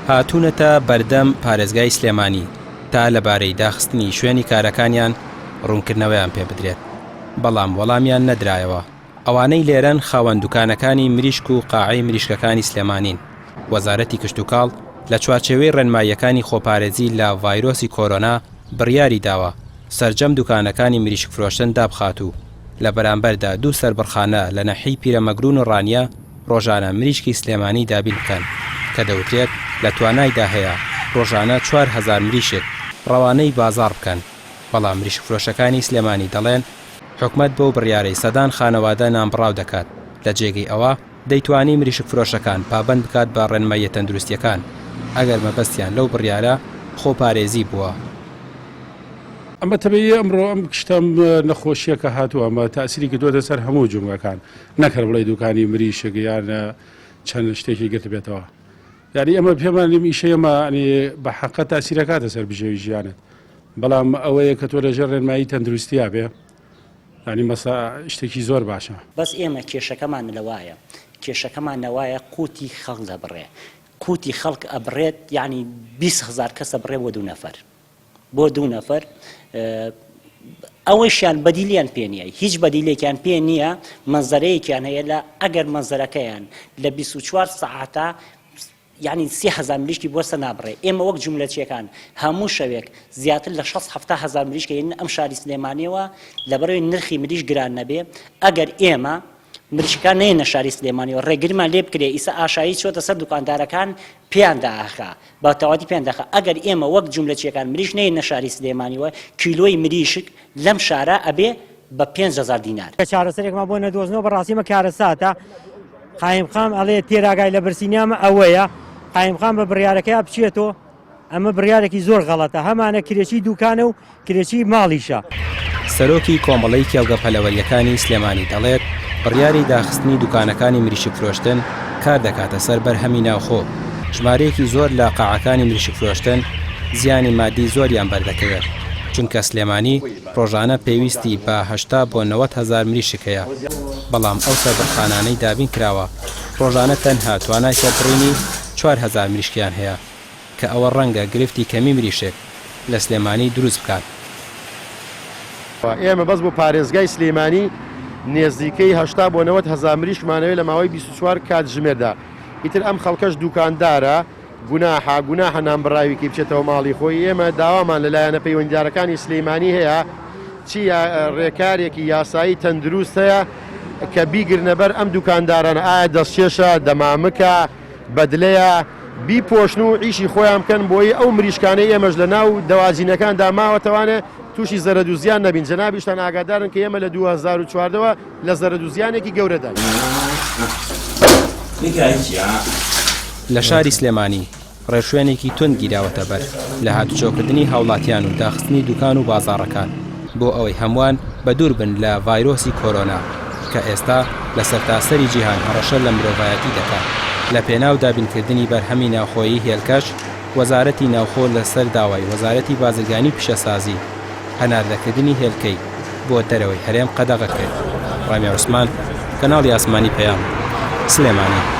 هاتوونەتە بەردەم پارێزگای سلێمانی تا لەبارەی داخستنی شوێنی کارەکانیان ڕوونکردنەوەیان پێ بدرێت، بەڵام وەڵامیان نەدرایەوە. ئەوانەی لێرەن خاوەن دوکانەکانی مریشک و قاعەی مریشکەکانی سلێمانین. وەزارەتی کشتوکاڵ لە چوارچێوەی ڕێنماییەکانی خۆپارێزی لە ڤایرۆسی کۆرۆنا بڕیاری داوە سەرجەم دوکانەکانی مریشک فرۆشتن دابخات و لە بەرامبەردا 2 سەربڕخانە لە نەحی پیرەمەگرون و ڕانیە ڕۆژانە مریشکی سلێمانی دابین بکەن کە دەوترێت لە توانایدا هەیە ڕۆژانە 4,000 مریشک ڕەوانەی بازار بکەن. بەڵام مریشک فرۆشەکانی سلێمانی دەڵێن حکومەت بۆ بڕیارەی سەدان خانەوادە نامبڕاو دەکات. لە جێگەی ئەوە دەیتوانی مریشک فرۆشەکان پابەند بکات بە ڕێنماییە تەندروستیەکان ئەگەر مەبەستیان لەو بڕیارە خۆپارێزی بووە. ئەمە تەبێت ئەمڕۆ ئەم کشتم نەخۆشیەکە هاتووە، ئەمە تاسیری کردووەتە سەر هەموو جومگەکان، نەکرد بڵێ دوکانی مریشک یان چەند شتێکی گرت بێتەوە. یعنی ئەمە پێمان لێم ئیشەیەمە بە حەقە تاسیرەکاتە سەر بژێوی ژیانت، بەڵام ئەوەیە کە تۆ لەژێر ڕێنمایی تەندروستیا بێ ینی مەسا شتێکی زۆر باشە. بەس ئێمە کێشەکەمان لەوایە، کێشەکەمان نەوایە قوتی خەڵک دەبڕێ، قوتی خەڵک ئەبڕێت، یعنی 20,000 کەس ئەبڕێ بۆ 2 نەفەر بۆ 2 نەفەر. ئەوەشیان بەدیلیان پێ نییە، هیچ بەدیلێکیان پێ نییە. مەنزەرەیەکیان هەیە لە ئەگەر مەنزەرەکەیان لە 24 سەعاتە یعنی 30,000 مریشکی بۆ سە نابڕێ. ئێمە وەک جوملەتیەکان هەموو شەوێک زیاتر لە 60,000 مریشکە ئەم شاری سلێمانیەوە لەبەرەوەی نرخی مریش گران نەبێ. ئەگەر ئێمە مریشکان نەیەنە شاری سلێمانیەوە ڕێگرمان لێ بکرێ، ئیسا ئاشایی چۆتە سەر دوکاندارەکان پێیان داخا بە تەواتی پێیان داخا. ئەگەر ئێمە وەک جوملەتیەکان مریش نەیەنە شاری سلێمانیەوە کیلۆی مریشک لەم شارە ئەبێ بە 5,000 دینار. چارەسەرێکمان بۆ نەدۆزنەوە بەڕاستیمە کارەساتە. قایمخام ئەڵێ تێراگای لە برسینیامە ئەوەیە، قایمخام بە بڕیارەکەی بچێتەوە. ئەمە بڕیارێکی زۆر غەڵەتە، هەمانە کرێچی دوکانە و کرێچی ماڵیشە. سەرۆکی کۆمەڵەی کێڵگە پەلەوەریەکانی سلێمانی دەڵێت بڕیاری داخستنی دوکانەکانی مریشک فرۆشتن کار دەکاتە سەر بەرهەمی ناوخۆ. ژمارەیەکی زۆر لە قاعەکانی مریشک فرۆشتن زیانی مادی زۆریان بەردەکەوێت، چونکە سلێمانی ڕۆژانە پێویستی بە 80 بۆ 90,000 مریشک هەیە. بەڵام ئەو سەربەرخانانەی دابین کراوە ڕۆژانە تەنها توانای سەربڕینی 4,000 مریشکیان هەیە کە ئەوە ڕەنگە گرفتی کەمی مریشک لە سلێمانی دروست بکات. ئێمە بەس بۆ پارێزگای سلێمانی نێزیکەی 80 بۆ 90,000 مریشکمانەوەی لە ماوەی 24 کات ژمێردا. ئیتر ئەم خەڵکەش دوکاندارە گوناحە نامبڕاویکی بچێتەوە ماڵی خۆی. ئێمە داوامان لەلایەنە پەیوەندیدارەکانی سلێمانی هەیە چیە ڕێکارێکی یاسایی تەندروست هەیە کە بیگرنەبەر ئەم دوکاندارانە ئایا دەستچێشە دەمامکە بەدلەیە بیپۆشن و ئیشی خۆیان بکەن بۆی ئەو مریشکانەی ئێمەش لە ناو دەوازینەکاندا ماوەتەوانێ تووشی زەرەدوزیان نەبین. جەنابیشتان ئاگادارن کە ئێمە لە 2014ەوە لە زەرەدوزیانێکی گەورەدا. لە شاری سلێمانی ڕێشوێنێکی تند گیراوەتە بەر لە هاتوچۆکردنی هاوڵاتیان و داخستنی دوکان و بازاڕەکان بۆ ئەوەی هەمووان بە دوور بن لە ڤایرۆسی کۆرۆنا کە ئێستا لە سەرتاسەری جیهان هەڕەشە لە مرۆڤایەتی دەکات. لە پێناو دابینکردنی بەرهەمی ناوخۆیی هێلکەش وەزارەتی ناوخۆ لەسەر داوای وەزارەتی بازرگانی پیشەسازی هەناردەکردنی هێلکەی بۆ دەرەوەی هەرێم قەدەغە کرد. ڕامیا عوسمان، کەناڵی ئاسمانی پەیام، سلێمانی.